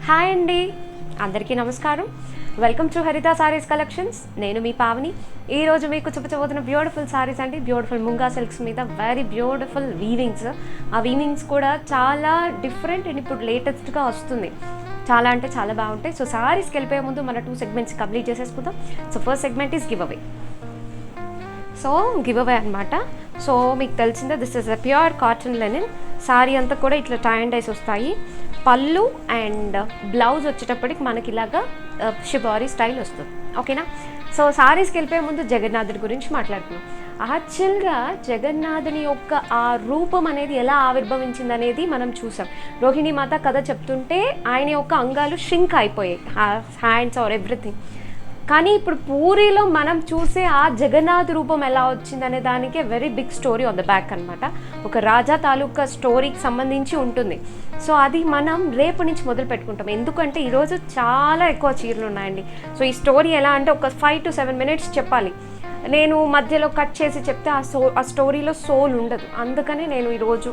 Hi అండి, అందరికీ నమస్కారం. Welcome to Haritha Sarees collections. నేను మీ పావని. ఈరోజు మీకు చూపించబోతున్న బ్యూటిఫుల్ సారీస్ అండి. బ్యూటిఫుల్ ముంగా సిల్క్స్ మీద వెరీ బ్యూటిఫుల్ వీవింగ్స్. ఆ వీవింగ్స్ కూడా చాలా డిఫరెంట్ అండ్ ఇప్పుడు లేటెస్ట్గా వస్తుంది. చాలా అంటే చాలా బాగుంటాయి. సో సారీస్కి వెళ్ళిపోయే ముందు మన 2 సెగ్మెంట్స్ కంప్లీట్ చేసేసుకుందాం. So first segment is give away. So give away అనమాట. సో మీకు తెలిసిందే, this is a pure cotton Lenin. Sorry అంతా కూడా ఇట్లా టై అండ్ డైస్ వస్తాయి. పళ్ళు అండ్ బ్లౌజ్ వచ్చేటప్పటికి మనకి ఇలాగా షిబారీ స్టైల్ వస్తుంది. ఓకేనా? సో సారీస్కి వెళ్ళిపోయే ముందు జగన్నాథుడి గురించి మాట్లాడుతున్నాం. యాక్చువల్గా జగన్నాథుని యొక్క ఆ రూపం అనేది ఎలా ఆవిర్భవించింది అనేది మనం చూసాం. రోహిణి మాత కథ చెప్తుంటే ఆయన యొక్క అంగాలు షింక్ అయిపోయాయి, హ్యాండ్స్ ఆర్ ఎవ్రీథింగ్. కానీ ఇప్పుడు పూరిలో మనం చూసే ఆ జగన్నాథ్ రూపం ఎలా వచ్చిందనే దానికే very big story on the back అనమాట. ఒక రాజా తాలూకా స్టోరీకి సంబంధించి ఉంటుంది. సో అది మనం రేపు నుంచి మొదలు పెట్టుకుంటాం. ఎందుకంటే ఈరోజు చాలా ఎక్కువ చీరలు ఉన్నాయండి. సో ఈ స్టోరీ ఎలా అంటే ఒక 5 to 7 minutes చెప్పాలి. నేను మధ్యలో కట్ చేసి చెప్తే ఆ స్టోరీలో సోల్ ఉండదు. అందుకని నేను ఈరోజు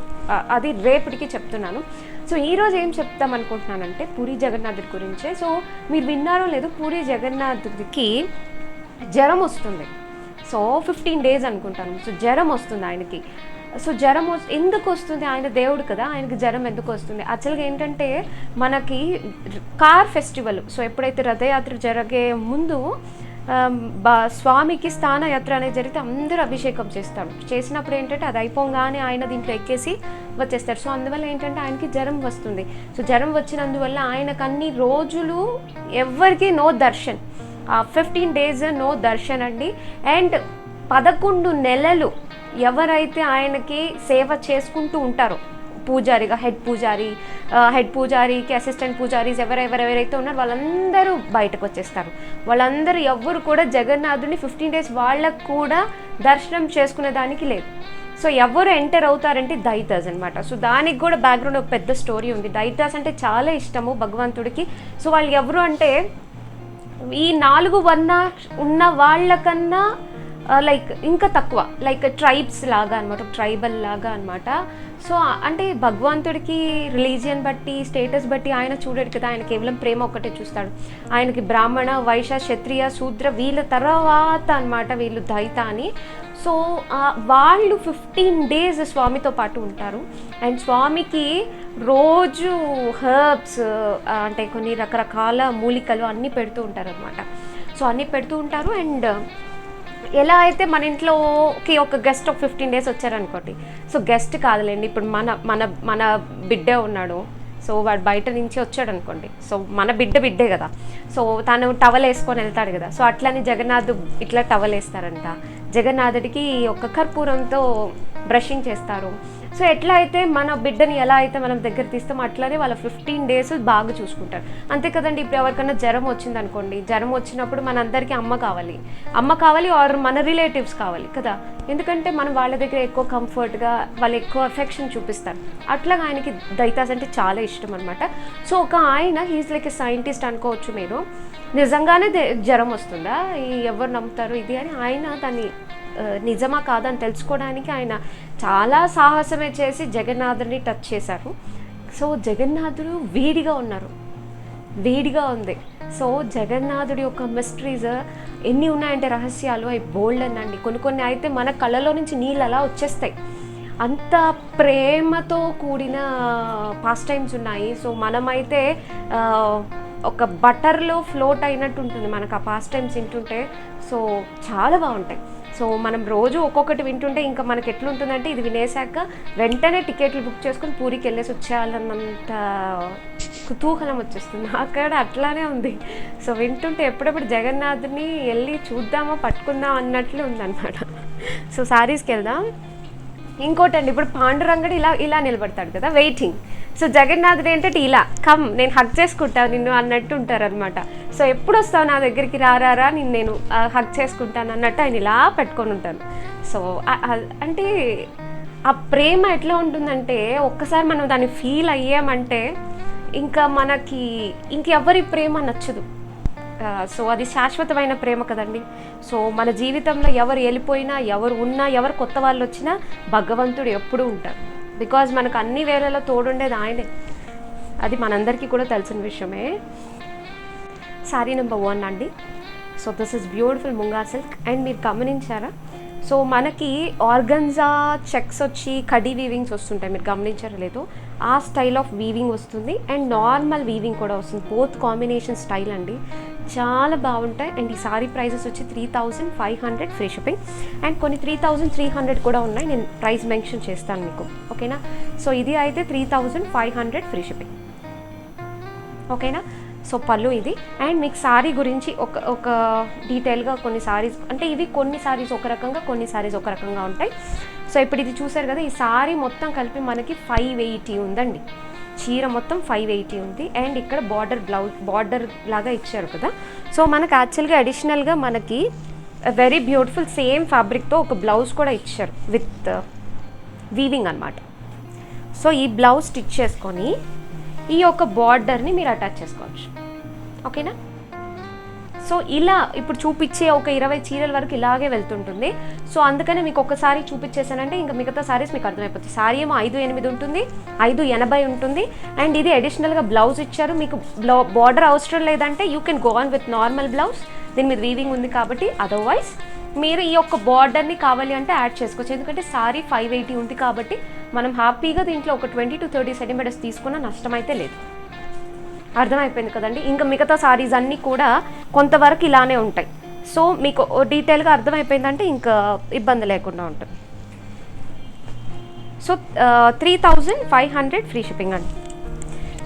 అది రేపటికి చెప్తున్నాను. సో ఈరోజు ఏం చెప్తాం అనుకుంటున్నానంటే పూరి జగన్నాథుడి గురించే. సో మీరు విన్నారో లేదు, పూరి జగన్నాథుడికి జ్వరం వస్తుంది. సో 15 days అనుకుంటాను. సో జ్వరం వస్తుంది ఆయనకి. సో జ్వరం ఎందుకు వస్తుంది? ఆయన దేవుడు కదా, ఆయనకి జ్వరం ఎందుకు వస్తుంది? యాక్చువల్గా ఏంటంటే మనకి కార్ ఫెస్టివల్, సో ఎప్పుడైతే రథయాత్ర జరిగే ముందు స్వామికి స్థానయాత్ర అనేది జరిగితే అందరూ అభిషేకం చేస్తారు. చేసినప్పుడు ఏంటంటే అది అయిపోగానే ఆయన దీంట్లో ఎక్కేసి వచ్చేస్తారు. సో అందువల్ల ఏంటంటే ఆయనకి జ్వరం వస్తుంది. సో జ్వరం వచ్చినందువల్ల ఆయనకు అన్ని రోజులు ఎవ్వరికి నో దర్శన్. 15 days నో దర్శన్ అండి. అండ్ 11 నెలలు ఎవరైతే ఆయనకి సేవ చేసుకుంటూ ఉంటారో, పూజారిగా హెడ్ పూజారికి అసిస్టెంట్ పూజారీస్ ఎవరెవరైతే ఉన్నారో వాళ్ళందరూ బయటకు వచ్చేస్తారు. వాళ్ళందరూ ఎవ్వరు కూడా జగన్నాథుని 15 days వాళ్ళకు కూడా దర్శనం చేసుకునే దానికి లేదు. సో ఎవరు ఎంటర్ అవుతారంటే దైతాస్ అనమాట. సో దానికి కూడా బ్యాక్గ్రౌండ్ ఒక పెద్ద స్టోరీ ఉంది. దైతాస్ అంటే చాలా ఇష్టము భగవంతుడికి. సో వాళ్ళు ఎవరు అంటే ఈ 4 వర్ణ ఉన్న వాళ్ళకన్నా లైక్ ఇంకా తక్కువ, లైక్ ట్రైబ్స్ లాగా అనమాట, ట్రైబల్ లాగా అనమాట. సో అంటే భగవంతుడికి రిలీజియన్ బట్టి, స్టేటస్ బట్టి ఆయన చూడడు కదా. ఆయన కేవలం ప్రేమ ఒక్కటే చూస్తాడు. ఆయనకి బ్రాహ్మణ, వైశ్య, క్షత్రియ, శూద్ర వీళ్ళ తర్వాత అనమాట వీళ్ళు దైత అని. సో వాళ్ళు 15 days స్వామితో పాటు ఉంటారు. అండ్ స్వామికి రోజు హెర్బ్స్ అంటే కొన్ని రకరకాల మూలికలు అన్నీ పెడుతూ ఉంటారు అనమాట. సో అన్నీ పెడుతూ ఉంటారు. అండ్ ఎలా అయితే మన ఇంట్లోకి ఒక గెస్ట్ ఒక 15 days వచ్చారనుకోండి. సో గెస్ట్ కాదులేండి, ఇప్పుడు మన బిడ్డే ఉన్నాడు. సో వాడు బయట నుంచి వచ్చాడు అనుకోండి. సో మన బిడ్డే కదా. సో తను టవల్ వేసుకొని వెళ్తాడు కదా. సో అట్లని జగన్నాథ్ ఇట్లా టవల్ వేస్తారంట. జగన్నాథుడికి ఒక కర్పూరంతో బ్రషింగ్ చేస్తారు. సో ఎట్లా అయితే మన బిడ్డని ఎలా అయితే మనం దగ్గర తీస్తామో అట్లానే వాళ్ళ 15 days బాగా చూసుకుంటారు. అంతే కదండి. ఇప్పుడు ఎవరికైనా జ్వరం వచ్చింది అనుకోండి, జ్వరం వచ్చినప్పుడు మనందరికీ అమ్మ కావాలి ఆర్ మన రిలేటివ్స్ కావాలి కదా. ఎందుకంటే మనం వాళ్ళ దగ్గర ఎక్కువ కంఫర్ట్గా, వాళ్ళు ఎక్కువ అఫెక్షన్ చూపిస్తారు. అట్లాగా ఆయనకి దైతాస్ అంటే చాలా ఇష్టం అనమాట. సో ఒక ఆయన హీస్ లైక్ ఎ సైంటిస్ట్ అనుకోవచ్చు మీరు. నిజంగానే జ్వరం వస్తుందా, ఎవరు నమ్ముతారు ఇది అని ఆయన దాన్ని నిజమా కాదని తెలుసుకోవడానికి ఆయన చాలా సాహసమే చేసి జగన్నాథుడిని టచ్ చేశారు. సో జగన్నాథుడు వేడిగా ఉంది. సో జగన్నాథుడి యొక్క మిస్టరీస్ ఎన్ని ఉన్నాయంటే రహస్యాలు అవి బోల్డ్ అనండి. కొన్ని అయితే మన కళ్ళలో నుంచి నీళ్ళు అలా వచ్చేస్తాయి. అంత ప్రేమతో కూడిన పాస్ టైమ్స్ ఉన్నాయి. సో మనమైతే ఒక బటర్లో ఫ్లోట్ అయినట్టు ఉంటుంది మనకు ఆ పాస్ టైమ్స్ వింటుంటే. సో చాలా బాగుంటాయి. సో మనం రోజు ఒక్కొక్కటి వింటుంటే ఇంకా మనకి ఎట్లుంటుందంటే ఇది వినేసాక వెంటనే టికెట్లు బుక్ చేసుకొని పూరికి వెళ్ళేసి వచ్చేయాలన్నంత కుతూహలం వచ్చేస్తుంది. అక్కడ అట్లానే ఉంది. సో వింటుంటే ఎప్పుడెప్పుడు జగన్నాథుని వెళ్ళి చూద్దామా, పట్టుకుందాం అన్నట్లు ఉందన్నమాట. సో సారీస్కి వెళ్దాం. ఇంకోటండి, ఇప్పుడు పాండురంగడు ఇలా నిలబడతాడు కదా, వెయిటింగ్. సో జగన్నాథుడు ఏంటంటే ఇలా నేను హగ్ చేసుకుంటాను నిన్ను అన్నట్టు ఉంటారనమాట. సో ఎప్పుడు వస్తావు నా దగ్గరికి, రారా నేను హగ్ చేసుకుంటాను అన్నట్టు ఆయన ఇలా పెట్టుకొని ఉంటాను. సో అంటే ఆ ప్రేమ ఎట్లా ఉంటుందంటే ఒక్కసారి మనం దాన్ని ఫీల్ అయ్యామంటే ఇంకా మనకి ఇంకెవరి ప్రేమ నచ్చదు. సో అది శాశ్వతమైన ప్రేమ కదండి. సో మన జీవితంలో ఎవరు వెళ్ళిపోయినా, ఎవరు ఉన్నా, ఎవరు కొత్త వాళ్ళు వచ్చినా భగవంతుడు ఎప్పుడూ ఉంటారు. బికాజ్ మనకు అన్ని వేళలో తోడుండేది ఆయనే. అది మనందరికీ కూడా తెలిసిన విషయమే. శారీ నెంబర్ 1 అండి. So this is beautiful munga silk. And మీరు గమనించారా, సో మనకి ఆర్గన్జా చెక్స్ వచ్చి కడీ వీవింగ్స్ వస్తుంటాయి, మీరు గమనించారో లేదో, ఆ స్టైల్ ఆఫ్ వీవింగ్ వస్తుంది అండ్ నార్మల్ వీవింగ్ కూడా వస్తుంది. బోత్ కాంబినేషన్ స్టైల్ అండి, చాలా బాగుంటాయి. అండ్ ఈ సారీ ప్రైజెస్ వచ్చి 3500 ఫ్రీ షిప్పింగ్. అండ్ కొన్ని 3300 కూడా ఉన్నాయి, నేను ప్రైస్ మెన్షన్ చేస్తాను మీకు, ఓకేనా. సో ఇది అయితే 3500 ఫ్రీ షిప్పింగ్, ఓకేనా. సో పళ్ళు ఇది. అండ్ మీకు సారీ గురించి ఒక డీటెయిల్గా కొన్ని సారీస్, అంటే ఇవి కొన్ని సారీస్ ఒక రకంగా, కొన్ని సారీస్ ఒక రకంగా ఉంటాయి. సో ఇప్పుడు ఇది చూసారు కదా, ఈ సారీ మొత్తం కలిపి మనకి 580 ఉందండి. చీర మొత్తం 580 ఉంది. అండ్ ఇక్కడ బార్డర్ లాగా ఇచ్చారు కదా. సో మనకు యాక్చువల్గా అడిషనల్గా మనకి వెరీ బ్యూటిఫుల్ సేమ్ ఫ్యాబ్రిక్తో ఒక బ్లౌజ్ కూడా ఇచ్చారు విత్ వీవింగ్ అనమాట. సో ఈ బ్లౌజ్ స్టిచ్ చేసుకొని ఈ యొక్క బార్డర్ని మీరు అటాచ్ చేసుకోవచ్చు, ఓకేనా. సో ఇలా ఇప్పుడు చూపించే ఒక 20 చీరల వరకు ఇలాగే వెళ్తుంటుంది. సో అందుకనే మీకు ఒకసారి చూపించేసానంటే ఇంకా మిగతా సారీస్ మీకు అర్థమైపోతుంది. సారీ ఏమో 580 ఉంటుంది, 580 ఉంటుంది. అండ్ ఇది అడిషనల్గా బ్లౌజ్ ఇచ్చారు. మీకు బార్డర్ అవసరం లేదంటే you can go on with normal blouse, దీని మీద వీవింగ్ ఉంది కాబట్టి. అదర్వైజ్ మీరు ఈ యొక్క బార్డర్ని కావాలి అంటే యాడ్ చేసుకోవచ్చు, ఎందుకంటే సారీ 580 ఉంది కాబట్టి మనం హ్యాపీగా దీంట్లో ఒక 20 to 30 సెంటీమీటర్స్ తీసుకున్న నష్టం అయితే లేదు. అర్థమైపోయింది కదండి. ఇంకా మిగతా సారీస్ అన్నీ కూడా కొంతవరకు ఇలానే ఉంటాయి. సో మీకు డీటెయిల్గా అర్థమైపోయిందంటే ఇంకా ఇబ్బంది లేకుండా ఉంటుంది. సో 3500 ఫ్రీ షిప్పింగ్ అండి.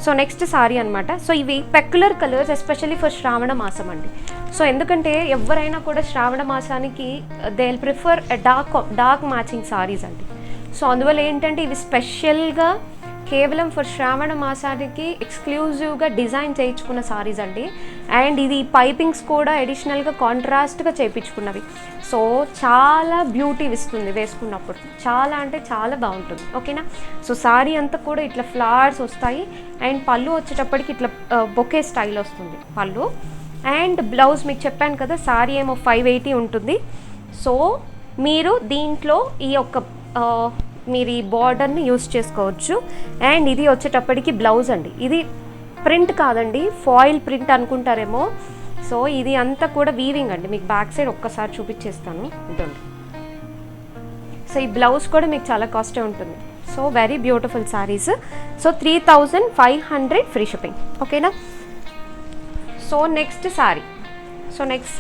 సో నెక్స్ట్ సారీ అనమాట. సో ఇవి పెక్యులర్ కలర్స్ ఎస్పెషల్లీ ఫర్ శ్రావణ మాసం అండి. సో ఎందుకంటే ఎవరైనా కూడా శ్రావణ మాసానికి they will prefer dark matching saris అండి. సో అందువల్ల ఏంటంటే ఇవి స్పెషల్గా కేవలం ఫర్ శ్రావణ మాసానికి ఎక్స్క్లూజివ్గా డిజైన్ చేయించుకున్న సారీస్ అండి. అండ్ ఇది పైపింగ్స్ కూడా అడిషనల్గా కాంట్రాస్ట్గా చేయించుకున్నవి. సో చాలా బ్యూటీ ఇస్తుంది వేసుకున్నప్పుడు, చాలా అంటే చాలా బాగుంటుంది, ఓకేనా. సో సారీ అంతా కూడా ఇట్లా ఫ్లవర్స్ వస్తాయి. అండ్ పళ్ళు వచ్చేటప్పటికి ఇట్లా బొకే స్టైల్ వస్తుంది పళ్ళు. అండ్ బ్లౌజ్ మీకు చెప్పాను కదా, సారీ ఏమో 580 ఉంటుంది. సో మీరు దీంట్లో ఈ యొక్క మీరు ఈ బార్డర్ని యూస్ చేసుకోవచ్చు. అండ్ ఇది వచ్చేటప్పటికి బ్లౌజ్ అండి. ఇది ప్రింట్ కాదండి, ఫాయిల్ ప్రింట్ అనుకుంటారేమో. సో ఇది అంతా కూడా వీవింగ్ అండి. మీకు బ్యాక్ సైడ్ ఒక్కసారి చూపించేస్తాను, ఉంటుంది. సో ఈ బ్లౌజ్ కూడా మీకు చాలా కాస్టే ఉంటుంది. So very beautiful saris. So 3500 free shipping, ఓకేనా. సో నెక్స్ట్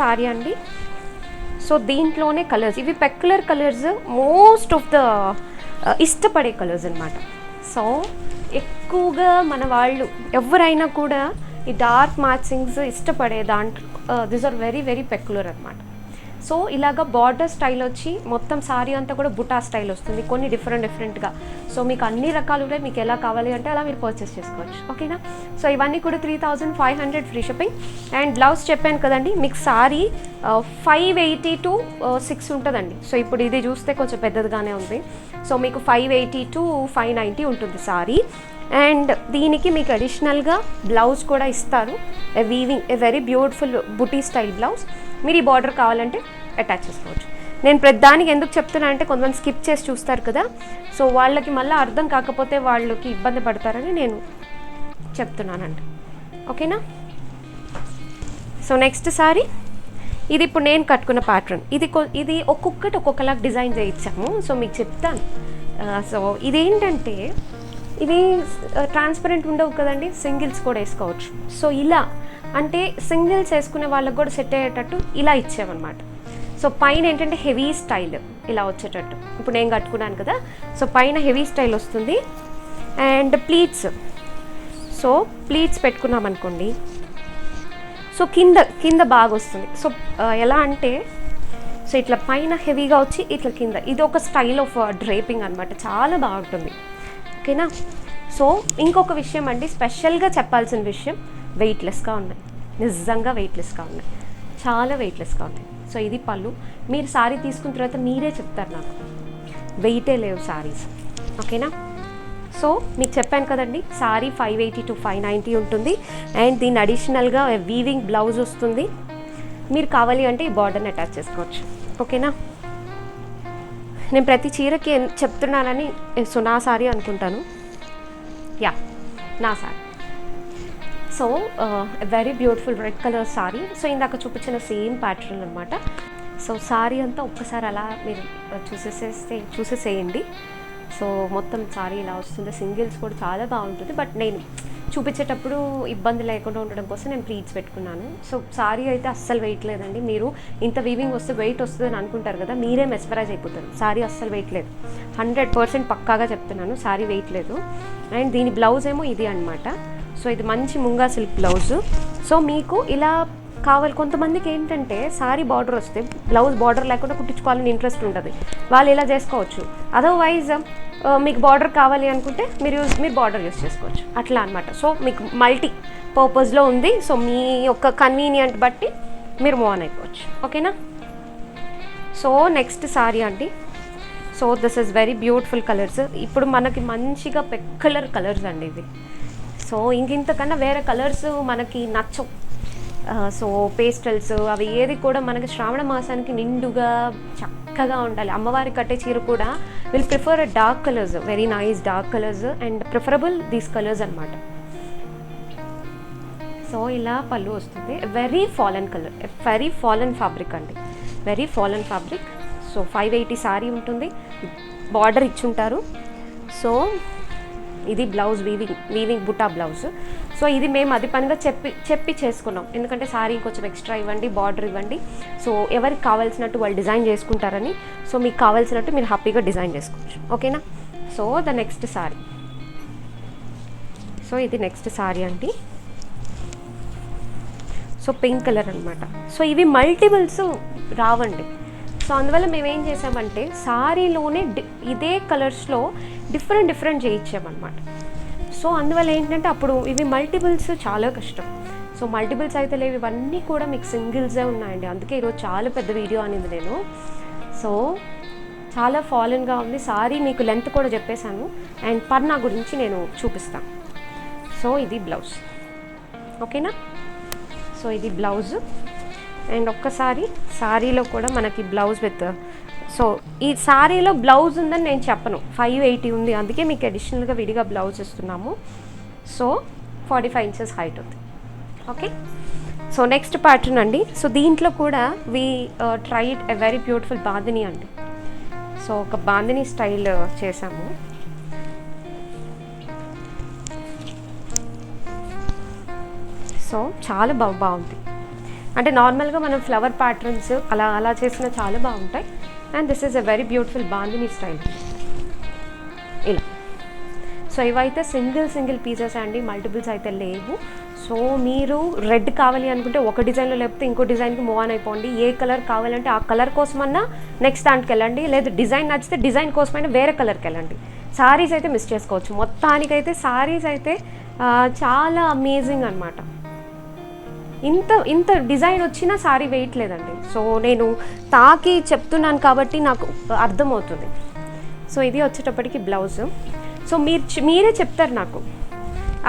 సారీ అండి. సో దీంట్లోనే కలర్స్, ఇవి peculiar colours, most of the ఇష్టపడే కలర్స్ అనమాట. సో ఎక్కువగా మన వాళ్ళు ఎవరైనా కూడా ఈ డార్క్ మ్యాచింగ్స్ ఇష్టపడే దాంట్లో this are very very peculiar అనమాట. సో ఇలాగ బార్డర్ స్టైల్ వచ్చి మొత్తం సారీ అంతా కూడా బుటా స్టైల్ వస్తుంది, కొన్ని డిఫరెంట్గా. సో మీకు అన్ని రకాలు కూడా మీకు ఎలా కావాలి అంటే అలా మీరు పర్చేస్ చేసుకోవచ్చు, ఓకేనా. సో ఇవన్నీ కూడా 3500 ఫ్రీ షిప్పింగ్. అండ్ బ్లౌజ్ చెప్పాను కదండి, మీకు సారీ 580 to 6 ఉంటుందండి. సో ఇప్పుడు ఇది చూస్తే కొంచెం పెద్దదిగానే ఉంది. సో మీకు 580 to 590 ఉంటుంది సారీ. అండ్ దీనికి మీకు అడిషనల్గా బ్లౌజ్ కూడా ఇస్తారు, a very beautiful buti style blouse. మీరు ఈ బార్డర్ కావాలంటే అటాచ్ చేసుకోవచ్చు. నేను ప్రతిదానికి ఎందుకు చెప్తున్నా అంటే కొంతమంది స్కిప్ చేసి చూస్తారు కదా, సో వాళ్ళకి మళ్ళీ అర్థం కాకపోతే వాళ్ళకి ఇబ్బంది పడతారని నేను చెప్తున్నానండి, ఓకేనా. సో నెక్స్ట్ సారీ, ఇది ఇప్పుడు నేను కట్టుకున్న ప్యాటర్న్. ఇది ఒక్కొక్కటి ఒక్కొక్కలా డిజైన్ చేయించాము. సో మీకు చెప్తాను. సో ఇదేంటంటే ఇవి ట్రాన్స్పరెంట్ ఉండవు కదండి, సింగిల్స్ కూడా వేసుకోవచ్చు. సో ఇలా అంటే సింగిల్స్ వేసుకునే వాళ్ళకి కూడా సెట్ అయ్యేటట్టు ఇలా ఇచ్చామన్నమాట. సో పైన ఏంటంటే హెవీ స్టైల్ ఇలా వచ్చేటట్టు ఇప్పుడు నేను కట్టుకున్నాను కదా. సో పైన హెవీ స్టైల్ వస్తుంది. అండ్ సో ప్లీట్స్ పెట్టుకున్నాం అనుకోండి, సో కింద బాగా వస్తుంది. సో ఎలా అంటే సో ఇట్లా పైన హెవీగా వచ్చి ఇట్లా కింద, ఇది ఒక స్టైల్ ఆఫ్ డ్రేపింగ్ అనమాట, చాలా బాగుంటుంది, ఓకేనా. సో ఇంకొక విషయం అండి, స్పెషల్గా చెప్పాల్సిన విషయం, వెయిట్లెస్గా ఉన్నాయి, నిజంగా వెయిట్లెస్గా ఉన్నాయి, చాలా వెయిట్లెస్గా ఉన్నాయి. సో ఇది పళ్ళు. మీరు సారీ తీసుకున్న తర్వాత మీరే చెప్తారు నాకు, వెయిటే లేవు సారీస్, ఓకేనా. సో మీకు చెప్పాను కదండి, సారీ 580 to 590 ఉంటుంది. అండ్ దీని అడిషనల్గా వీవింగ్ బ్లౌజ్ వస్తుంది. మీరు కావాలి అంటే ఈ బార్డర్ని అటాచ్ చేసుకోవచ్చు, ఓకేనా. నేను ప్రతి చీరకి చెప్తున్నానని, సో నా సారీ అనుకుంటాను, యా నా sorry. So very beautiful red colour sorry. So ఇందాక చూపించిన సేమ్ ప్యాటర్న్ అనమాట. సో సారీ అంతా ఒక్కసారి అలా మీరు చూసేసేయండి. సో మొత్తం సారీ ఇలా వస్తుంది. సింగిల్స్ కూడా చాలా బాగుంటుంది. బట్ నేను చూపించేటప్పుడు ఇబ్బంది లేకుండా ఉండడం కోసం నేను ప్లీట్స్ పెట్టుకున్నాను. సో సారీ అయితే అస్సలు వెయిట్ లేదండి. మీరు ఇంత వీవింగ్ వస్తే వెయిట్ వస్తుంది అని అనుకుంటారు కదా, మీరే మెస్మరైజ్ అయిపోతారు. సారీ అస్సలు వెయిట్ లేదు, 100% పక్కాగా చెప్తున్నాను, సారీ వెయిట్ లేదు. అండ్ దీని బ్లౌజ్ ఏమో ఇది అనమాట. సో ఇది మంచి ముంగా సిల్క్ బ్లౌజు. సో మీకు ఇలా కావాలి. కొంతమందికి ఏంటంటే సారీ బార్డర్ వస్తే బ్లౌజ్ బార్డర్ లేకుండా కుట్టించుకోవాలని ఇంట్రెస్ట్ ఉంటుంది, వాళ్ళు ఇలా చేసుకోవచ్చు. అదర్వైజ్ మీకు బార్డర్ కావాలి అనుకుంటే మీరు బార్డర్ యూస్ చేసుకోవచ్చు అట్లా అనమాట. సో మీకు మల్టీ పర్పస్లో ఉంది. సో మీ యొక్క కన్వీనియంట్ బట్టి మీరు మూవ్ ఆన్ అయిపోవచ్చు. ఓకేనా. సో నెక్స్ట్ సారీ అండి. So this is very beautiful colours. ఇప్పుడు మనకి మంచిగా పెక్యులర్ కలర్స్ అండి ఇవి. సో ఇంతకన్నా వేరే కలర్స్ మనకి నచ్చవు. సో పేస్టల్స్ అవి ఏది కూడా మనకి శ్రావణ మాసానికి నిండుగా చక్కగా ఉండాలి. అమ్మవారి కట్టే చీర కూడా will prefer dark colours, very nice dark colours and preferable these colours అనమాట. సో ఇలా పళ్ళు వస్తుంది. Very fallen colour, very fallen fabric అండి, very fallen fabric. So 580 sari ఉంటుంది, బార్డర్ ఇచ్చుంటారు. సో ఇది బ్లౌజ్ వీవింగ్ బుటా బ్లౌజ్. సో ఇది మేము అది పనిగా చెప్పి చేసుకున్నాం, ఎందుకంటే సారీ కొంచెం ఎక్స్ట్రా ఇవ్వండి, బార్డర్ ఇవ్వండి. సో ఎవరికి కావాల్సినట్టు వాళ్ళు డిజైన్ చేసుకుంటారని. సో మీకు కావాల్సినట్టు మీరు హ్యాపీగా డిజైన్ చేసుకోవచ్చు. ఓకేనా. So the next sorry. So ఇది నెక్స్ట్ సారీ అండి. సో పింక్ కలర్ అనమాట. సో ఇవి మల్టిపుల్స్ రావండి. సో అందువల్ల మేము ఏం చేసామంటే సారీలోనే ఇదే కలర్స్లో డిఫరెంట్ చేయించామన్నమాట. సో అందువల్ల ఏంటంటే అప్పుడు ఇవి మల్టిపుల్స్ చాలా కష్టం. సో మల్టిపుల్స్ అయితే లేవు, ఇవన్నీ కూడా మీకు సింగిల్సే ఉన్నాయండి. అందుకే ఈరోజు చాలా పెద్ద వీడియో అనేది నేను. సో చాలా ఫాలన్గా ఉంది సారీ. మీకు లెంత్ కూడా చెప్పేశాను అండ్ పన్నా గురించి నేను చూపిస్తాను. సో ఇది బ్లౌజ్. ఓకేనా. సో ఇది బ్లౌజ్. అండ్ ఒక్కసారి సారీలో కూడా మనకి బ్లౌజ్ విత్, సో ఈ సారీలో బ్లౌజ్ ఉందని నేను చెప్పను, 580 ఉంది, అందుకే మీకు అడిషనల్గా విడిగా బ్లౌజ్ ఇస్తున్నాము. సో 45 ఇంచెస్ హైట్ ఉంది. ఓకే. సో నెక్స్ట్ ప్యాటర్న్ అండి. సో దీంట్లో కూడా we tried a very beautiful bandhani అండి. సో ఒక బాందిని స్టైల్ చేసాము. సో చాలా బాగుంది. అంటే నార్మల్గా మనం ఫ్లవర్ ప్యాటర్న్స్ అలా చేసిన చాలా బాగుంటాయి. And this is a very beautiful bandhani style ఇలా. సో ఇవైతే సింగిల్ పీసెస్ అండి, మల్టిపుల్స్ అయితే లేవు. సో మీరు రెడ్ కావాలి అనుకుంటే ఒక డిజైన్లో లేకపోతే ఇంకో డిజైన్కి మూవ్ ఆన్ అయిపోండి. ఏ కలర్ కావాలంటే ఆ కలర్ కోసమన్నా నెక్స్ట్ దాంట్కి వెళ్ళండి, లేదా డిజైన్ నచ్చితే డిజైన్ కోసమైనా వేరే కలర్కి వెళ్ళండి. సారీస్ అయితే మిస్ చేసుకోవచ్చు. మొత్తానికైతే సారీస్ అయితే చాలా అమేజింగ్ అనమాట. ఇంత డిజైన్ వచ్చినా సారీ వెయిట్ లేదండి. సో నేను తాకి చెప్తున్నాను కాబట్టి నాకు అర్థమవుతుంది. సో ఇది వచ్చేటప్పటికి బ్లౌజ్. సో మీరే చెప్తారు నాకు.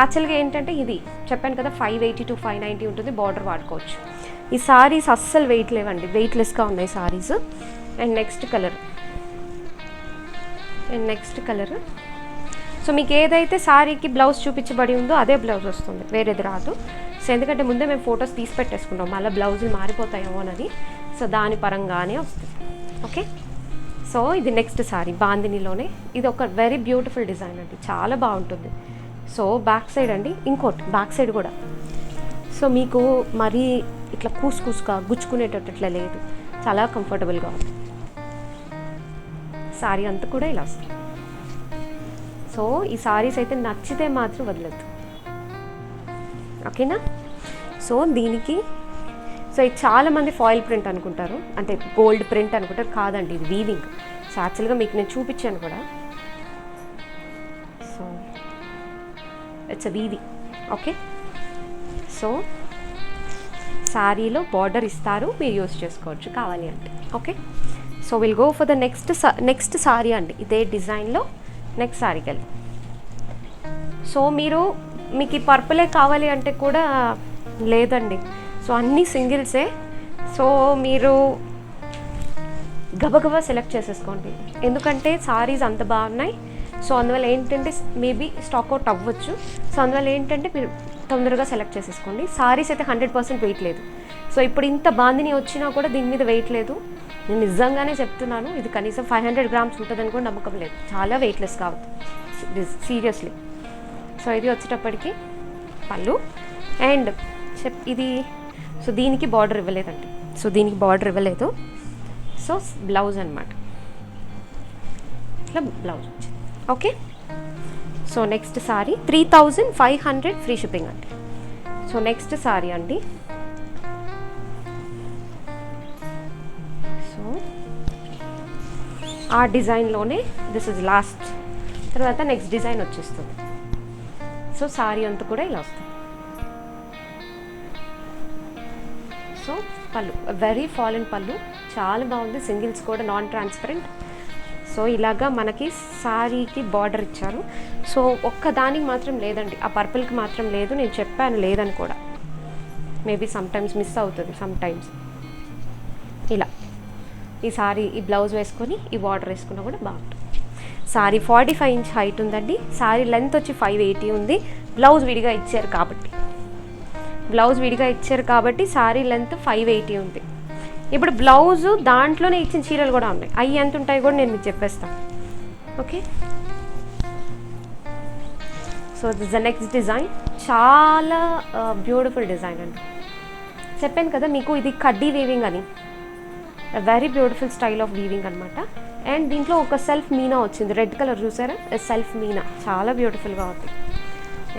యాక్చువల్గా ఏంటంటే ఇది చెప్పాను కదా 580 to 590 ఉంటుంది, బార్డర్ వాడుకోవచ్చు. ఈ సారీస్ అస్సలు వెయిట్ లేవండి, వెయిట్లెస్గా ఉన్నాయి saris. And next colour. So మీకు ఏదైతే సారీకి బ్లౌజ్ చూపించబడి ఉందో అదే బ్లౌజ్ వస్తుంది, వేరేది రాదు. సో ఎందుకంటే ముందే మేము ఫొటోస్ తీసి పెట్టేసుకుంటాం, మళ్ళీ బ్లౌజులు మారిపోతాయేమో అని. సో దాని పరంగానే వస్తుంది. ఓకే. సో ఇది నెక్స్ట్ సారీ బాందినిలోనే. ఇది ఒక వెరీ బ్యూటిఫుల్ డిజైన్ అండి, చాలా బాగుంటుంది. సో బ్యాక్ సైడ్ అండి, ఇంకోటి బ్యాక్ సైడ్ కూడా. సో మీకు మరీ ఇట్లా కూసుగా గుచ్చుకునేటట్టు ఇట్లా లేదు, చాలా కంఫర్టబుల్గా ఉంది. సారీ అంతా కూడా ఇలా వస్తుంది. సో ఈ సారీస్ అయితే నచ్చితే మాత్రం వదలద్దు. ఓకేనా. సో దీనికి సో ఇది చాలామంది ఫాయిల్ ప్రింట్ అనుకుంటారు, అంటే గోల్డ్ ప్రింట్ అనుకుంటారు. కాదండి, ఇది వీవింగ్. సో యాక్చువల్గా మీకు నేను చూపించాను కూడా. So it's weaving. Okay. So శారీలో బార్డర్ ఇస్తారు, మీరు యూస్ చేసుకోవచ్చు కావాలి అంటే. Okay. So will go for the next sorry అండి. ఇదే డిజైన్లో నెక్స్ట్ సారీకి వెళ్ళి. సో మీకు ఈ పర్పులే కావాలి అంటే కూడా లేదండి. సో అన్నీ సింగిల్సే. సో మీరు గబగబా సెలెక్ట్ చేసేసుకోండి, ఎందుకంటే సారీస్ అంత బాగున్నాయి. సో అందువల్ల ఏంటంటే మేబీ స్టాక్ అవుట్ అవ్వచ్చు. సో అందువల్ల ఏంటంటే మీరు తొందరగా సెలెక్ట్ చేసేసుకోండి. సారీస్ అయితే 100% వెయిట్ లేదు. సో ఇప్పుడు ఇంత బాందిని వచ్చినా కూడా దీని మీద వెయిట్ లేదు. నేను నిజంగానే చెప్తున్నాను, ఇది కనీసం 500 గ్రామ్స్ ఉంటుందని కూడా నమ్మకం లేదు. చాలా వెయిట్లెస్ కావద్దు, సీరియస్లీ. సో ఇది వచ్చేటప్పటికి పళ్ళు అండ్ ఇది. సో దీనికి బార్డర్ ఇవ్వలేదండి, సో దీనికి బార్డర్ ఇవ్వలేదు. సో బ్లౌజ్ అనమాట, ఇట్లా బ్లౌజ్ వచ్చింది. Okay, so next sorry 3500 free shipping అండి. సో నెక్స్ట్ సారీ అండి, సో ఆ డిజైన్లోనే దిస్ ఇస్ లాస్ట్, తర్వాత నెక్స్ట్ డిజైన్ వచ్చేస్తుంది. సో సారీ అంతా కూడా ఇలా వస్తుంది. సో పళ్ళు వెరీ ఫాల్ పళ్ళు, చాలా బాగుంది. సింగిల్స్ కూడా నాన్ ట్రాన్స్పరెంట్. సో ఇలాగా మనకి సారీకి బార్డర్ ఇచ్చారు. సో ఒక్కదానికి మాత్రం లేదండి, ఆ పర్పుల్కి మాత్రం లేదు. నేను చెప్పాను లేదని కూడా, మేబీ సమ్టైమ్స్ మిస్ అవుతుంది సమ్టైమ్స్. ఇలా ఈ సారీ ఈ బ్లౌజ్ వేసుకొని ఈ బార్డర్ వేసుకున్నా కూడా బాగుంటుంది. సారీ 45 ఇంచ్ హైట్ ఉందండి. సారీ లెంత్ వచ్చి 580 ఉంది. బ్లౌజ్ విడిగా ఇచ్చారు కాబట్టి సారీ లెంత్ 580 ఉంది. ఇప్పుడు బ్లౌజు దాంట్లోనే ఇచ్చిన చీరలు కూడా ఉన్నాయి, అవి ఎంత ఉంటాయి కూడా నేను మీకు చెప్పేస్తాను. Okay, so this the next design. చాలా బ్యూటిఫుల్ డిజైన్ అండి. చెప్పాను కదా మీకు, ఇది కడ్డీ వీవింగ్ అని, very beautiful style of weaving అనమాట. అండ్ దీంట్లో ఒక సెల్ఫ్ మీనా వచ్చింది, రెడ్ కలర్ చూసారా, సెల్ఫ్ మీనా చాలా బ్యూటిఫుల్గా ఉంది.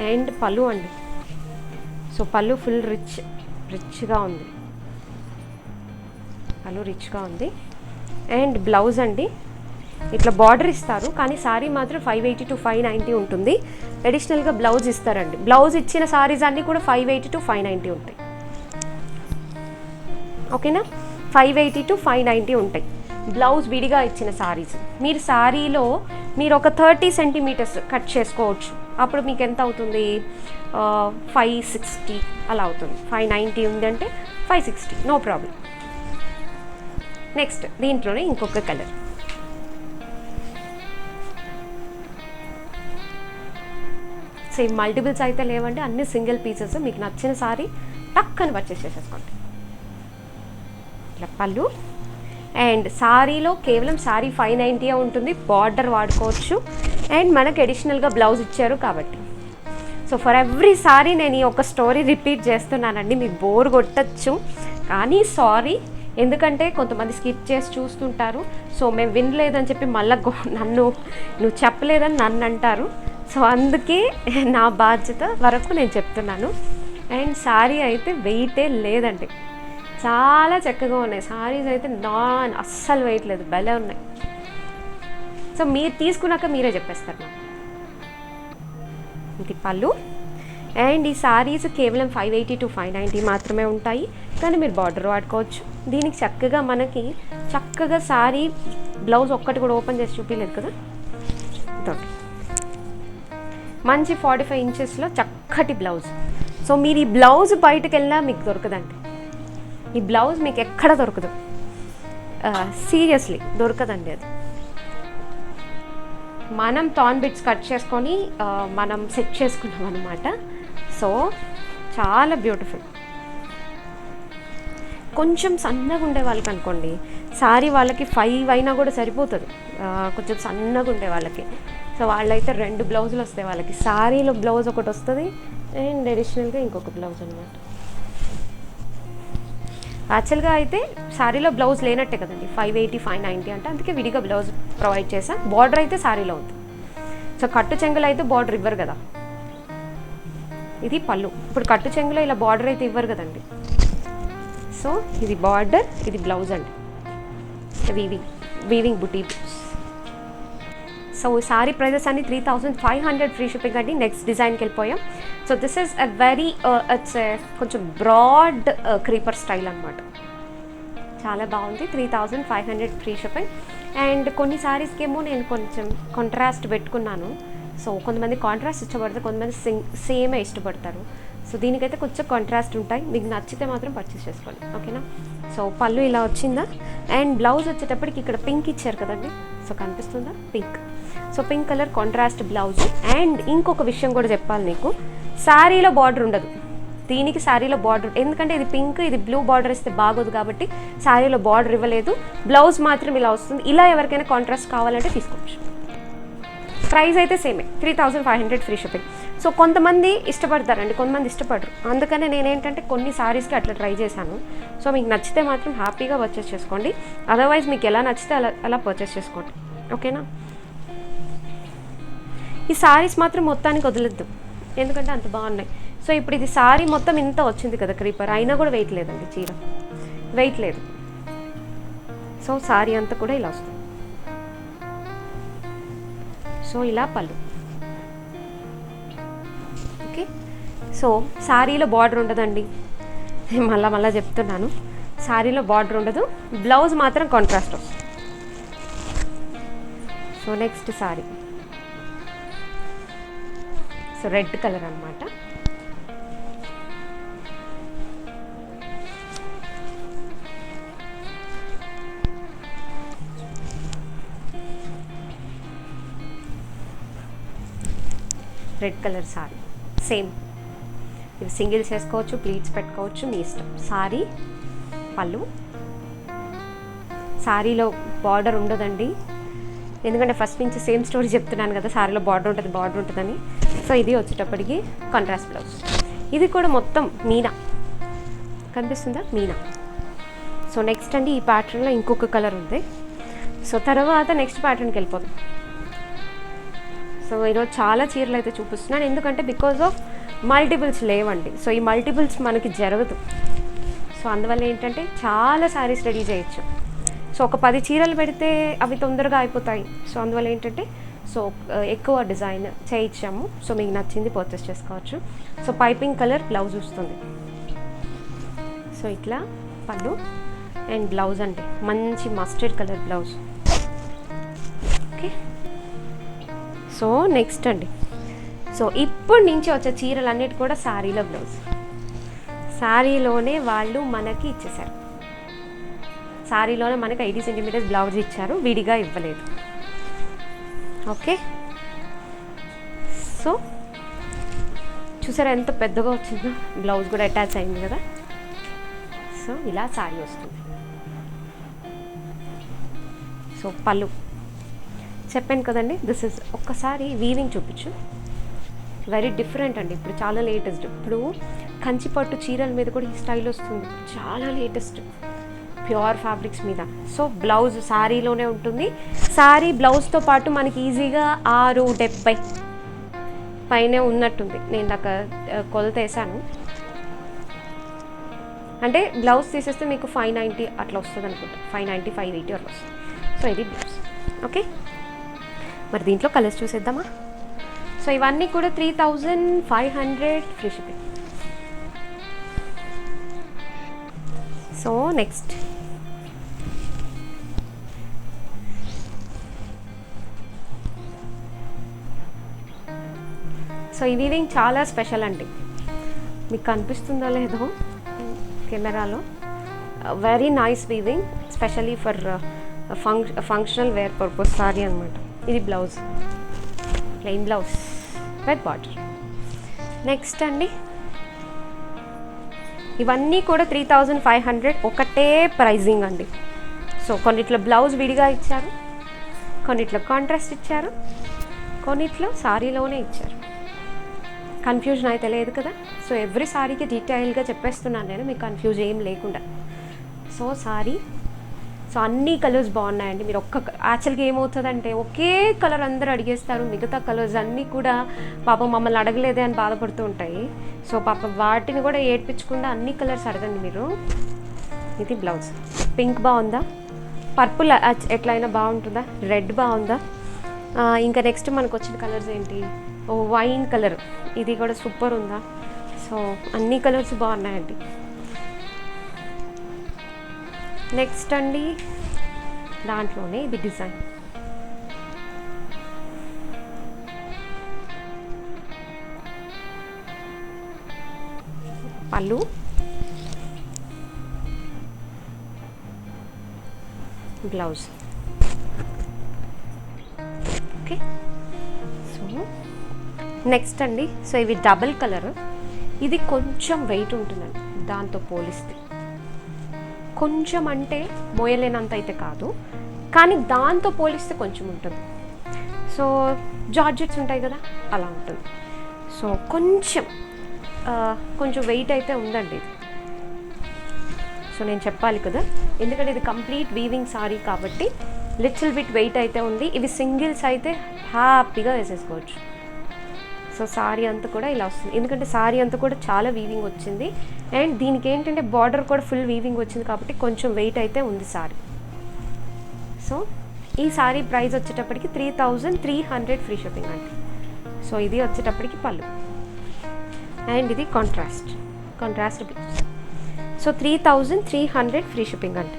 అండ్ పళ్ళు అండి, సో పళ్ళు ఫుల్ రిచ్గా ఉంది, పళ్ళు రిచ్గా ఉంది. అండ్ బ్లౌజ్ అండి, ఇట్లా బార్డర్ ఇస్తారు కానీ సారీ మాత్రం 580 to 590 ఉంటుంది. అడిషనల్గా బ్లౌజ్ ఇస్తారండి. బ్లౌజ్ ఇచ్చిన సారీస్ అన్నీ కూడా 580 to 590 ఉంటాయి. ఓకేనా, 580 to 590 ఉంటాయి బ్లౌజ్ విడిగా ఇచ్చిన సారీస్. మీరు సారీలో మీరు ఒక 30 సెంటీమీటర్స్ కట్ చేసుకోవచ్చు. అప్పుడు మీకు ఎంత అవుతుంది, 560 అలా అవుతుంది. 590 ఉంది అంటే 560, నో ప్రాబ్లం. నెక్స్ట్ దీంట్లోనే ఇంకొక కలర్, సేమ్ మల్టిపుల్స్ అయితే లేవండి, అన్ని సింగిల్ పీసెస్. మీకు నచ్చిన సారీ టక్కని పర్చేస్ చేసేసుకోండి. ఇట్లా పళ్ళు. అండ్ సారీలో కేవలం సారీ 590 ఉంటుంది, బార్డర్ వాడుకోవచ్చు. అండ్ మనకు అడిషనల్గా బ్లౌజ్ ఇచ్చారు కాబట్టి. సో ఫర్ ఎవ్రీ సారీ నేను ఈ ఒక స్టోరీ రిపీట్ చేస్తున్నానండి, మీకు బోర్ కొట్టచ్చు కానీ సారీ, ఎందుకంటే కొంతమంది స్కిప్ చేసి చూస్తుంటారు. సో మేము వినలేదని చెప్పి మళ్ళీ నువ్వు చెప్పలేదని నన్ను అంటారు. సో అందుకే నా బాధ్యత వరకు నేను చెప్తున్నాను. అండ్ సారీ అయితే వెయిటే లేదండి, చాలా చక్కగా ఉన్నాయి సారీస్ అయితే, అస్సలు వెయిట్ లేదు, భలే ఉన్నాయి. సో మీరు తీసుకున్నాక మీరే చెప్పేస్తారు నాకు. ఇది పళ్ళు. అండ్ ఈ సారీస్ కేవలం 580 to 590 మాత్రమే ఉంటాయి, కానీ మీరు బార్డర్ వాడుకోవచ్చు. దీనికి చక్కగా సారీ బ్లౌజ్ ఒక్కటి కూడా ఓపెన్ చేసి చూపించలేదు కదా, ఇదొకటి మంచి 45 ఇంచెస్లో చక్కటి బ్లౌజ్. సో మీరు ఈ బ్లౌజ్ బయటకు వెళ్ళినా మీకు దొరకదండి, ఈ బ్లౌజ్ మీకు ఎక్కడ దొరకదు, సీరియస్లీ దొరకదండి. అది మనం థాన్ బిట్స్ కట్ చేసుకొని మనం సెట్ చేసుకున్నాం అనమాట. సో చాలా బ్యూటిఫుల్. కొంచెం సన్నగా ఉండే వాళ్ళకి అనుకోండి, సారీ వాళ్ళకి 5 అయినా కూడా సరిపోతుంది, కొంచెం సన్నగా ఉండే వాళ్ళకి. సో వాళ్ళైతే 2 బ్లౌజులు వస్తాయి వాళ్ళకి. సారీలో బ్లౌజ్ ఒకటి వస్తుంది అండ్ అడిషనల్గా ఇంకొక బ్లౌజ్ అనమాట. యాక్చువల్గా అయితే సారీలో బ్లౌజ్ లేనట్టే కదండి, 580 590 అంటే, అందుకే విడిగా బ్లౌజ్ ప్రొవైడ్ చేసా. బార్డర్ అయితే సారీలో ఉంది. సో కట్టు చెంగులు అయితే బార్డర్ ఇవ్వరు కదా, ఇది పళ్ళు. ఇప్పుడు కట్టు చెంగులో ఇలా బార్డర్ అయితే ఇవ్వరు కదండి. సో ఇది బార్డర్, ఇది బ్లౌజ్ అండి, వీవింగ్ బుటీ బ్లౌజ్. సో సారీ ప్రైజెస్ అన్ని 3500 ఫ్రీ షిప్పింగ్ అండి. నెక్స్ట్ డిజైన్కి వెళ్ళిపోయాం. So this is a very it's కొంచెం బ్రాడ్ క్రీపర్ స్టైల్ అనమాట, చాలా బాగుంది. 3500 ఫ్రీ షిప్పింగ్. అండ్ కొన్ని సారీస్కి ఏమో నేను కొంచెం కాంట్రాస్ట్ పెట్టుకున్నాను. సో కొంతమంది కాంట్రాస్ట్ ఇష్టపడతారు, కొంతమంది సేమే ఇష్టపడతారు. సో దీనికైతే కొంచెం కాంట్రాస్ట్ ఉంటాయి, మీకు నచ్చితే మాత్రం పర్చేస్ చేసుకోండి. ఓకేనా. సో పళ్ళు ఇలా వచ్చిందా. అండ్ బ్లౌజ్ వచ్చేటప్పటికి ఇక్కడ పింక్ ఇచ్చారు కదండి, సో కనిపిస్తుందా, pink. So pink colour contrast blouse. And ఇంకొక విషయం కూడా చెప్పాలి నీకు, శారీలో బార్డర్ ఉండదు దీనికి. శారీలో బార్డర్, ఎందుకంటే ఇది పింక్, ఇది బ్లూ బార్డర్ ఇస్తే బాగోదు కాబట్టి శారీలో బార్డర్ ఇవ్వలేదు. బ్లౌజ్ మాత్రం ఇలా వస్తుంది. ఇలా ఎవరికైనా కాంట్రాస్ట్ కావాలంటే తీసుకోవచ్చు. ప్రైస్ అయితే సేమే, 3500 ఫ్రీ షిప్పింగ్. సో కొంతమంది ఇష్టపడతారండి, కొంతమంది ఇష్టపడరు. అందుకనే నేనేంటంటే కొన్ని సారీస్కి అట్లా ట్రై చేశాను. సో మీకు నచ్చితే మాత్రం హ్యాపీగా పర్చేస్ చేసుకోండి. అదర్వైజ్ మీకు ఎలా నచ్చితే అలా పర్చేస్ చేసుకోండి, ఓకేనా. ఈ సారీస్ మాత్రం మొత్తానికి వదలొద్దు, ఎందుకంటే అంత బాగున్నాయి. సో ఇప్పుడు ఇది సారీ మొత్తం ఇంత వచ్చింది కదా క్రీపర్, అయినా కూడా వెయిట్ లేదండి, చీర వెయిట్ లేదు. సో సారీ అంతా కూడా ఇలా వస్తుంది. సో ఇలా పళ్ళు, ఓకే. సో శారీలో బార్డర్ ఉండదండి, మళ్ళా చెప్తున్నాను, శారీలో బార్డర్ ఉండదు. బ్లౌజ్ మాత్రం కాంట్రాస్ట్ వస్తుంది. So next sari, so red colour అన్నమాట. రెడ్ కలర్ సారీ సేమ్, ఇవి సింగిల్స్ వేసుకోవచ్చు, ప్లీట్స్ పెట్టుకోవచ్చు, మీ ఇష్టం. సారీ పళ్ళు, సారీలో బార్డర్ ఉండదండి, ఎందుకంటే ఫస్ట్ నుంచి సేమ్ స్టోరీ చెప్తున్నాను కదా, సారీలో బార్డర్ ఉంటుందని. సో ఇది వచ్చేటప్పటికి కాంట్రాస్ట్ బ్లౌజ్. ఇది కూడా మొత్తం మీనా, కనిపిస్తుందా, మీనా. సో నెక్స్ట్ అండి ఈ ప్యాటర్న్లో ఇంకొక కలర్ ఉంది. సో తర్వాత నెక్స్ట్ ప్యాటర్న్కి వెళ్ళిపోతాం. సో ఈరోజు చాలా చీరలు అయితే చూపిస్తున్నాను, ఎందుకంటే బికాజ్ ఆఫ్ మల్టిపుల్స్ లేవండి. సో ఈ మల్టిపుల్స్ మనకి జరగదు. సో అందువల్ల ఏంటంటే చాలా శారీస్ రెడీ చేయొచ్చు. సో ఒక 10 చీరలు పెడితే అవి తొందరగా అయిపోతాయి. సో అందువల్ల ఏంటంటే సో ఎక్కువ డిజైన్ చేయించాము. సో మీకు నచ్చింది పర్చేస్ చేసుకోవచ్చు. సో పైపింగ్ కలర్ బ్లౌజ్ వస్తుంది. సో ఇట్లా పళ్ళు అండ్ బ్లౌజ్ అంటే మంచి mustard colour blouse, okay. So next అండి, సో ఇప్పటి నుంచి వచ్చే చీరలన్నిటి కూడా శారీలో బ్లౌజ్, శారీలోనే వాళ్ళు మనకి ఇచ్చేసారు. శారీలోనే మనకి 80 సెంటీమీటర్స్ బ్లౌజ్ ఇచ్చారు, విడిగా ఇవ్వలేదు, ఓకే. సో చూసారా ఎంత పెద్దగా వచ్చిందో, బ్లౌజ్ కూడా అటాచ్ అయింది కదా. సో ఇలా శారీ వస్తుంది. సో పళ్ళు చెప్పాను కదండి, దిస్ ఇస్ ఒక్కసారి వీవింగ్ చూపించు, వెరీ డిఫరెంట్ అండి. ఇప్పుడు చాలా లేటెస్ట్, ఇప్పుడు కంచిపట్టు చీరల మీద కూడా ఈ స్టైల్ వస్తుంది, చాలా లేటెస్ట్ ప్యూర్ ఫ్యాబ్రిక్స్ మీద. సో బ్లౌజ్ శారీలోనే ఉంటుంది. శారీ బ్లౌజ్తో పాటు మనకి ఈజీగా 670 పైనే ఉన్నట్టుంది. నేను నాకు కొలత వేసాను, అంటే బ్లౌజ్ తీసేస్తే మీకు 590 అట్లా వస్తుంది అనుకుంటా, 590 580 అట్లా వస్తుంది. సో ఇది బ్లౌజ్, ఓకే. మరి దీంట్లో కలర్స్ చూసేద్దామా. సో ఇవన్నీ కూడా 3500 free shipping. So next so ఈ వీవింగ్ చాలా స్పెషల్ అండి, మీకు కనిపిస్తుందో లేదో కెమెరాలో. Very nice weaving, specially for functional wear purpose sari అనమాట. ఇది blouse, plain blouse with border. Next అండి ఇవన్నీ కూడా 3500 ఒకటే ప్రైజింగ్ అండి. సో కొన్నిట్లో బ్లౌజ్ విడిగా ఇచ్చారు, కొన్నిట్లో కాంట్రాస్ట్ ఇచ్చారు, కొన్నిట్లో సారీలోనే ఇచ్చారు. కన్ఫ్యూజన్ అయితే లేదు కదా. సో ఎవ్రీ సారీకి డీటెయిల్గా చెప్పేస్తున్నాను నేను, మీకు కన్ఫ్యూజ్ ఏం లేకుండా. సో సారీ, సో అన్ని కలర్స్ బాగున్నాయండి. మీరు యాక్చువల్గా ఏమవుతుందంటే ఒకే కలర్ అందరూ అడిగేస్తారు, మిగతా కలర్స్ అన్నీ కూడా పాపం మమ్మల్ని అడగలేదే అని బాధపడుతూ ఉంటాయి. సో పాపం వాటిని కూడా ఏడ్పించకుండా అన్ని కలర్స్ అడగండి మీరు. ఇది బ్లౌజ్, పింక్ బాగుందా, పర్పుల్ ఎట్లయినా బాగుంటుందా, రెడ్ బాగుందా. ఇంకా నెక్స్ట్ మనకు వచ్చిన కలర్స్ ఏంటి, వైన్ కలర్, ఇది కూడా సూపర్ ఉందా. సో అన్ని కలర్స్ బాగున్నాయండి. నెక్స్ట్ అండి దాంట్లోనే ఇది డిజైన్, పళ్ళు, బ్లౌజ్. ఓకే. సో నెక్స్ట్ అండి, సో ఇవి డబుల్ కలర్. ఇది కొంచెం వెయిట్ ఉంటుందండి దాంతో పోలిస్తే. కొంచెం అంటే మోయలేనంత అయితే కాదు, కానీ దాంతో పోలిస్తే కొంచెం ఉంటుంది. సో జార్జెట్స్ ఉంటాయి కదా, అలా ఉంటుంది. సో కొంచెం వెయిట్ అయితే ఉందండి ఇది. సో నేను చెప్పాలి కదా, ఎందుకంటే ఇది కంప్లీట్ వీవింగ్ సారీ కాబట్టి లిటిల్ బిట్ వెయిట్ అయితే ఉంది. ఇవి సింగిల్స్ అయితే హ్యాపీగా వేసేసుకోవచ్చు. సో సారీ అంతా కూడా ఇలా వస్తుంది, ఎందుకంటే సారీ అంతా కూడా చాలా వీవింగ్ వచ్చింది. అండ్ దీనికి ఏంటంటే బార్డర్ కూడా ఫుల్ వీవింగ్ వచ్చింది కాబట్టి కొంచెం వెయిట్ అయితే ఉంది సారీ. సో ఈ సారీ ప్రైస్ వచ్చేటప్పటికి 3300 ఫ్రీ షిప్పింగ్ అండి. సో ఇది వచ్చేటప్పటికి పళ్ళు, అండ్ ఇది contrast blouse. So 3300 free shipping అండి.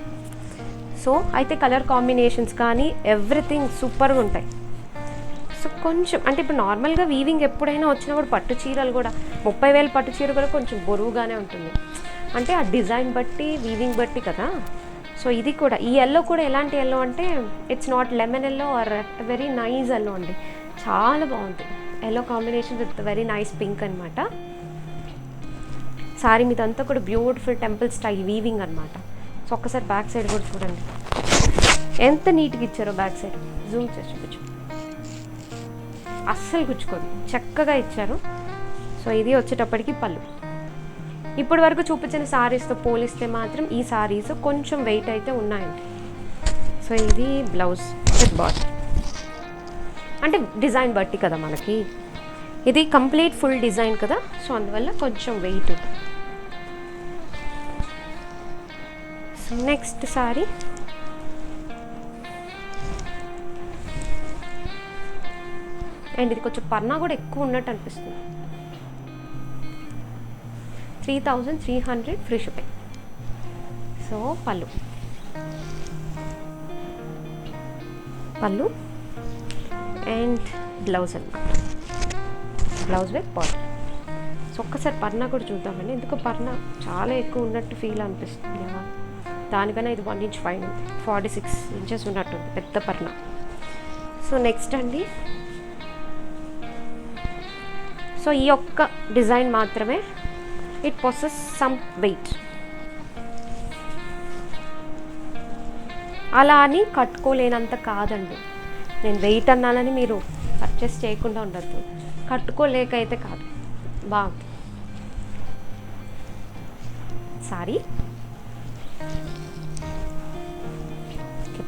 సో అయితే కలర్ కాంబినేషన్స్ కానీ ఎవ్రీథింగ్ సూపర్గా ఉంటాయి. సో కొంచెం అంటే ఇప్పుడు నార్మల్గా వీవింగ్ ఎప్పుడైనా వచ్చినప్పుడు పట్టు చీరలు కూడా 30,000 పట్టు చీర కూడా కొంచెం బరువుగానే ఉంటుంది, అంటే ఆ డిజైన్ బట్టి వీవింగ్ బట్టి కదా. సో ఇది కూడా, ఈ ఎల్లో కూడా ఎలాంటి ఎల్లో అంటే it's not lemon yellow or very nice yellow అండి, చాలా బాగుంది. Yellow combination with very nice pink అనమాట. సారీ మీద అంతా కూడా బ్యూటిఫుల్ టెంపుల్ స్టైల్ వీవింగ్ అనమాట. సో ఒక్కసారి బ్యాక్ సైడ్ కూడా చూడండి ఎంత నీట్గా ఇచ్చారో. బ్యాక్ సైడ్ జూమ్ చేసి చూపించు, అస్సలు గుచ్చుకోదు, చక్కగా ఇచ్చారు. సో ఇది వచ్చేటప్పటికి పళ్ళు. ఇప్పటి వరకు చూపించిన సారీస్తో పోలిస్తే మాత్రం ఈ సారీస్ కొంచెం వెయిట్ అయితే ఉన్నాయండి. సో ఇది బ్లౌజ్ విత్ బార్డర్, అంటే డిజైన్ బట్టి కదా మనకి, ఇది కంప్లీట్ ఫుల్ డిజైన్ కదా, సో అందువల్ల కొంచెం వెయిట్ ఉంటుంది. సో నెక్స్ట్ సారీ అండ్ ఇది కొంచెం పర్నా కూడా ఎక్కువ ఉన్నట్టు అనిపిస్తుంది. 3300 ఫ్రీ షిప్పింగ్. సో పళ్ళు అండ్ బ్లౌజ్ అన్నమాట, బ్లౌజ్ విత్ బార్డర్. సో ఒక్కసారి పర్నా కూడా చూద్దామండి, ఎందుకు పర్నా చాలా ఎక్కువ ఉన్నట్టు ఫీల్ అనిపిస్తుంది కదా, దానికన్నా ఇది 1 ఇంచ్ పైన 46 ఇంచెస్ ఉన్నట్టుంది పెద్ద పర్నా. సో నెక్స్ట్ అండి, సో ఈ ఒక్క డిజైన్ మాత్రమే ఇట్ పొసెస్ సమ్ వెయిట్, అలా అని కట్టుకోలేనంత కాదండి. నేను వెయిట్ అన్నానని మీరు పర్చేస్ చేయకుండా ఉండద్దు, కట్టుకోలేక అయితే కాదు, బాగుంది సారీ.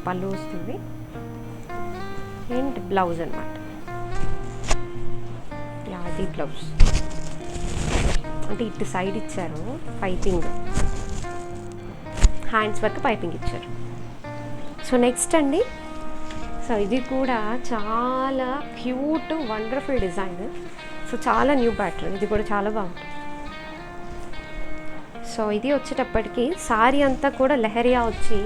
పళ్ళు వస్తుంది అండ్ బ్లౌజ్ అనమాట, అది బ్లౌజ్. అంటే ఇటు సైడ్ ఇచ్చారు పైపింగ్, హ్యాండ్స్ వరకు పైపింగ్ ఇచ్చారు. సో నెక్స్ట్ అండి, సో ఇది కూడా చాలా క్యూట్ వండర్ఫుల్ డిజైన్. సో చాలా న్యూ ప్యాటర్న్, ఇది కూడా చాలా బాగుంటుంది. సో ఇది వచ్చేటప్పటికి సారీ అంతా కూడా లెహరియా వచ్చి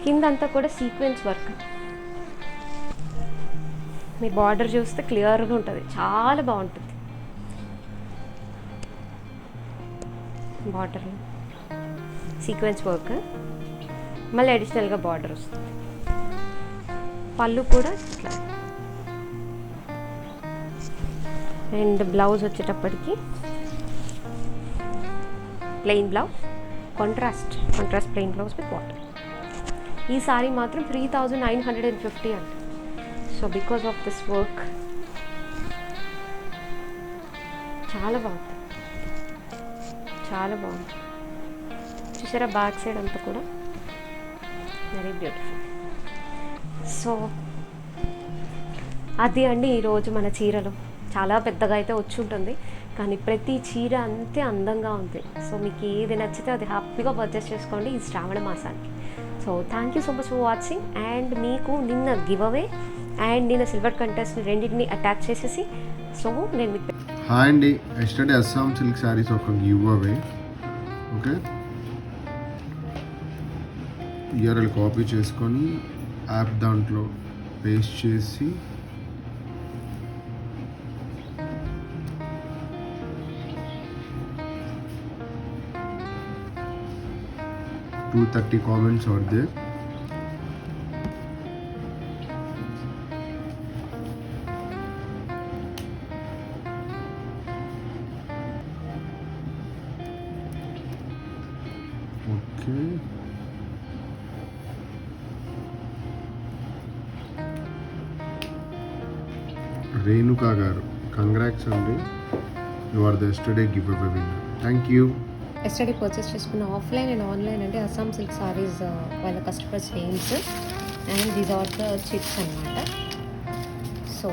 కిందంతా కూడా సీక్వెన్స్ వర్క్. మీ బార్డర్ చూస్తే క్లియర్గా ఉంటుంది, చాలా బాగుంటుంది. బార్డర్ సీక్వెన్స్ వర్క్, మళ్ళీ అడిషనల్గా బార్డర్ వస్తుంది. పళ్ళు కూడా ఇట్లా, అండ్ బ్లౌజ్ వచ్చేటప్పటికి plain blouse, contrast plain blouse with border. ఈ సారీ మాత్రం 3950 అండి. So because of this work చాలా బాగుంది, చాలా బాగుంది. చూసారా బ్యాక్ సైడ్ అంతా కూడా వెరీ బ్యూటిఫుల్. సో అది అండి ఈరోజు మన చీరలు. చాలా పెద్దగా అయితే వచ్చి ఉంటుంది, కానీ ప్రతి చీర అంతే అందంగా ఉంది. సో మీకు ఏది నచ్చితే అది హ్యాపీగా పర్చేస్ చేసుకోండి ఈ శ్రావణ మాసానికి. So thank you so much for watching. And మీకు నిన్న గివ్ అవే అండ్ నిన్న సిల్వర్ కంటెస్ట్ రెండింటిని అటాచ్ చేసేసి, సో నేను మీకు హాయ్ అండి, ఎస్టర్డే అస్సాం సిల్క్ శారీస్ ఒక give away. Okay, URL copy చేసుకొని యాప్ దాంట్లో పేస్ట్ చేసి $230 comments out there. Okay. Renuka garu, congrats అండి, you are the yesterday give away winner. Thank you. Yesterday purchase చేసుకున్న ఆఫ్లైన్ అండ్ ఆన్లైన్ అంటే అస్సాం సిల్క్ సారీస్ వాళ్ళ customers names and these are the chips అనమాట. So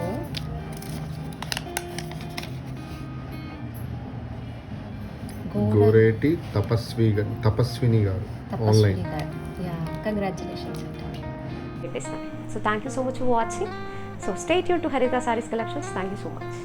Goreti Tapaswini గారు online. Congratulations పెట్టేస్తాను. So thank you so much for watching. So stay tune to Haritha Sarees collections. Thank you so much.